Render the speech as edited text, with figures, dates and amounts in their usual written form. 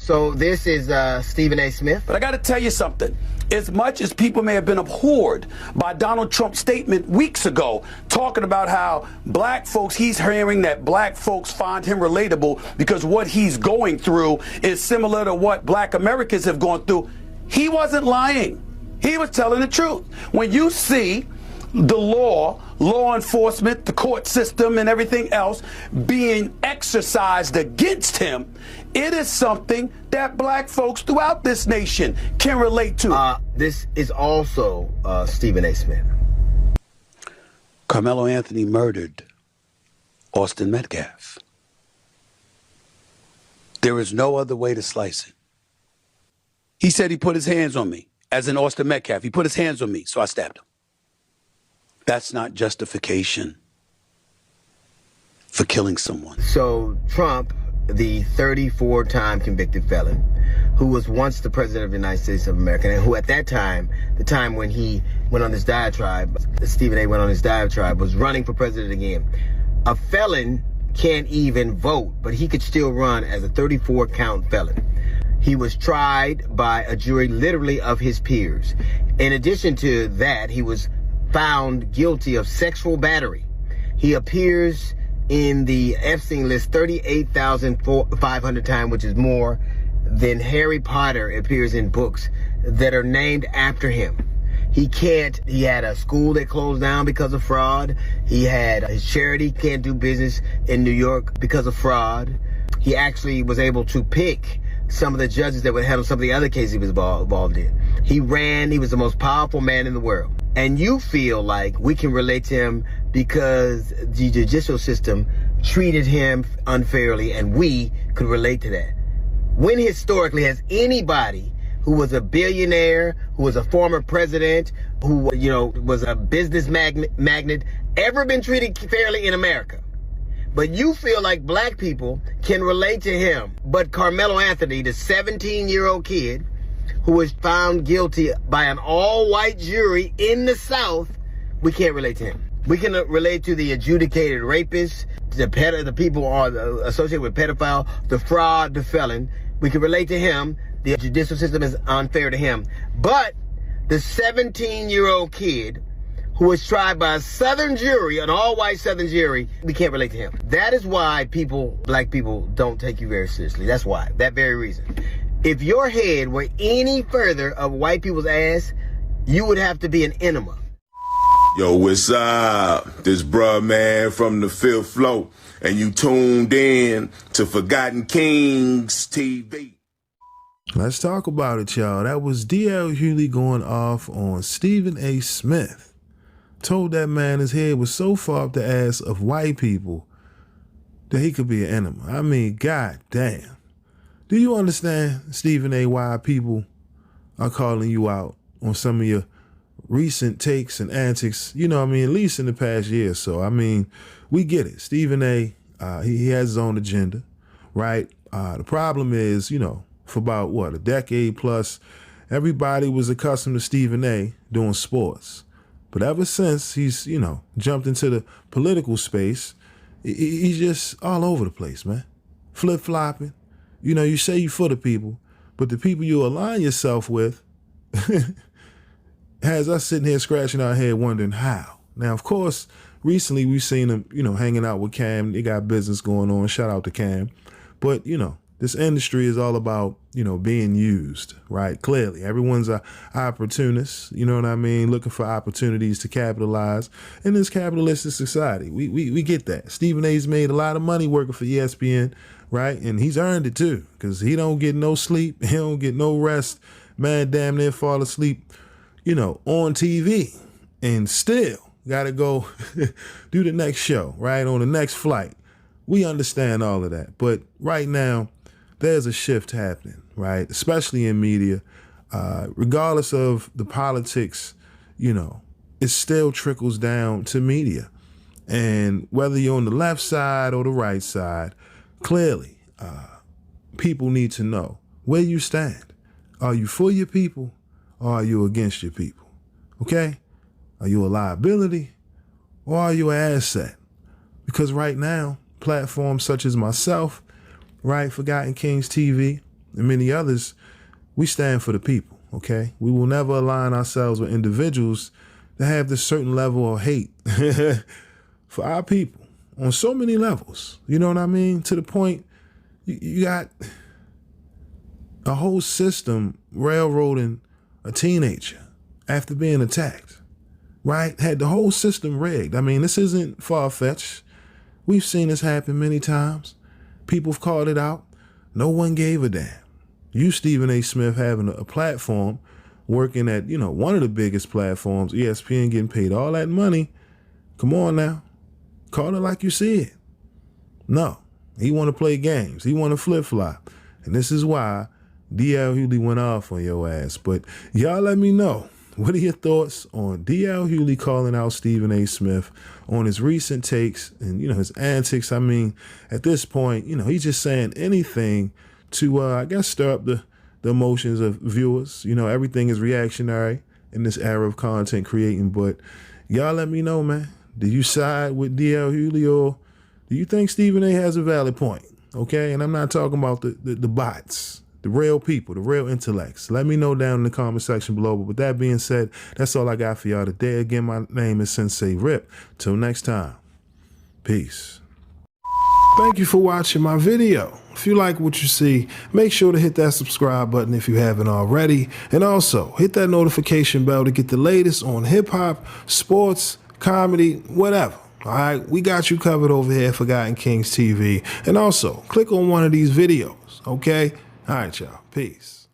So this is Stephen A. Smith. But I got to tell you something. As much as people may have been abhorred by Donald Trump's statement weeks ago, talking about how black folks, he's hearing that black folks find him relatable because what he's going through is similar to what black Americans have gone through. He wasn't lying. He was telling the truth. When you see the law enforcement, the court system, and everything else being exercised against him, it is something that black folks throughout this nation can relate to. This is also Stephen A. Smith. Carmelo Anthony murdered Austin Metcalf. There is no other way to slice it. He said he put his hands on me, as in Austin Metcalf. He put his hands on me, so I stabbed him. That's not justification for killing someone. So Trump, the 34-time convicted felon, who was once the president of the United States of America, and who at that time, the time when he went on his diatribe, Stephen A. went on his diatribe, was running for president again. A felon can't even vote, but he could still run as a 34-count felon. He was tried by a jury literally of his peers. In addition to that, he was found guilty of sexual battery. He appears in the Epstein list 38,500 times, which is more than Harry Potter appears in books that are named after him. He had a school that closed down because of fraud. He had his charity can't do business in New York because of fraud. He actually was able to pick some of the judges that would handle some of the other cases he was involved in. He was the most powerful man in the world. And you feel like we can relate to him because the judicial system treated him unfairly and we could relate to that. When historically has anybody who was a billionaire, who was a former president, who, was a business magnate, ever been treated fairly in America? But you feel like black people can relate to him. But Carmelo Anthony, the 17-year-old kid who was found guilty by an all-white jury in the South, we can't relate to him. We can relate to the adjudicated rapist, the people are associated with pedophile, the fraud, the felon. We can relate to him. The judicial system is unfair to him. But the 17-year-old kid who was tried by a Southern jury, an all-white Southern jury, we can't relate to him. That is why black people don't take you very seriously. That's why, that very reason. If your head were any further of white people's ass, you would have to be an enema. Yo, what's up? This bruh man from the fifth floor, and you tuned in to Forgotten Kings TV. Let's talk about it, y'all. That was D.L. Hughley going off on Stephen A. Smith. Told that man his head was so far up the ass of white people that he could be an enema. I mean, god damn. Do you understand, Stephen A., why people are calling you out on some of your recent takes and antics, at least in the past year or so? I mean, we get it. Stephen A., he has his own agenda, right? The problem is, for about, a decade plus, everybody was accustomed to Stephen A. doing sports. But ever since he's, jumped into the political space, he's just all over the place, man. Flip-flopping. You say you for the people, but the people you align yourself with has us sitting here scratching our head wondering how. Now, of course, recently we've seen him, hanging out with Cam. They got business going on. Shout out to Cam. But, this industry is all about, being used, right? Clearly, everyone's a opportunist, you know what I mean? Looking for opportunities to capitalize in this capitalistic society. We get that. Stephen A's made a lot of money working for ESPN, right? And he's earned it too, because he don't get no sleep. He don't get no rest. Man, damn near fall asleep, on TV. And still got to go do the next show, right? On the next flight. We understand all of that. But right now, there's a shift happening, right? Especially in media. Regardless of the politics, it still trickles down to media. And whether you're on the left side or the right side, clearly, people need to know where you stand. Are you for your people or are you against your people? Okay? Are you a liability or are you an asset? Because right now, platforms such as myself, right, Forgotten Kings TV, and many others, we stand for the people, okay? We will never align ourselves with individuals that have this certain level of hate for our people on so many levels. You know what I mean? To the point you got a whole system railroading a teenager after being attacked, right? Had the whole system rigged. I mean, this isn't far-fetched. We've seen this happen many times. People have called it out. No one gave a damn. You, Stephen A. Smith, having a platform, working at, one of the biggest platforms, ESPN, getting paid all that money. Come on now. Call it like you see it. No. He want to play games. He want to flip-flop. And this is why D.L. Hughley went off on your ass. But y'all let me know. What are your thoughts on D.L. Hughley calling out Stephen A. Smith on his recent takes and, his antics? I mean, at this point, he's just saying anything to, I guess, stir up the emotions of viewers. Everything is reactionary in this era of content creating. But y'all let me know, man. Do you side with D.L. Hughley, or do you think Stephen A. has a valid point? Okay, and I'm not talking about the bots. The real people, the real intellects. Let me know down in the comment section below. But with that being said, that's all I got for y'all today. Again, my name is Sensei Rip. Till next time, peace. Thank you for watching my video. If you like what you see, make sure to hit that subscribe button if you haven't already. And also, hit that notification bell to get the latest on hip-hop, sports, comedy, whatever. All right, we got you covered over here at Forgotten Kings TV. And also, click on one of these videos, okay? All right, y'all. Peace.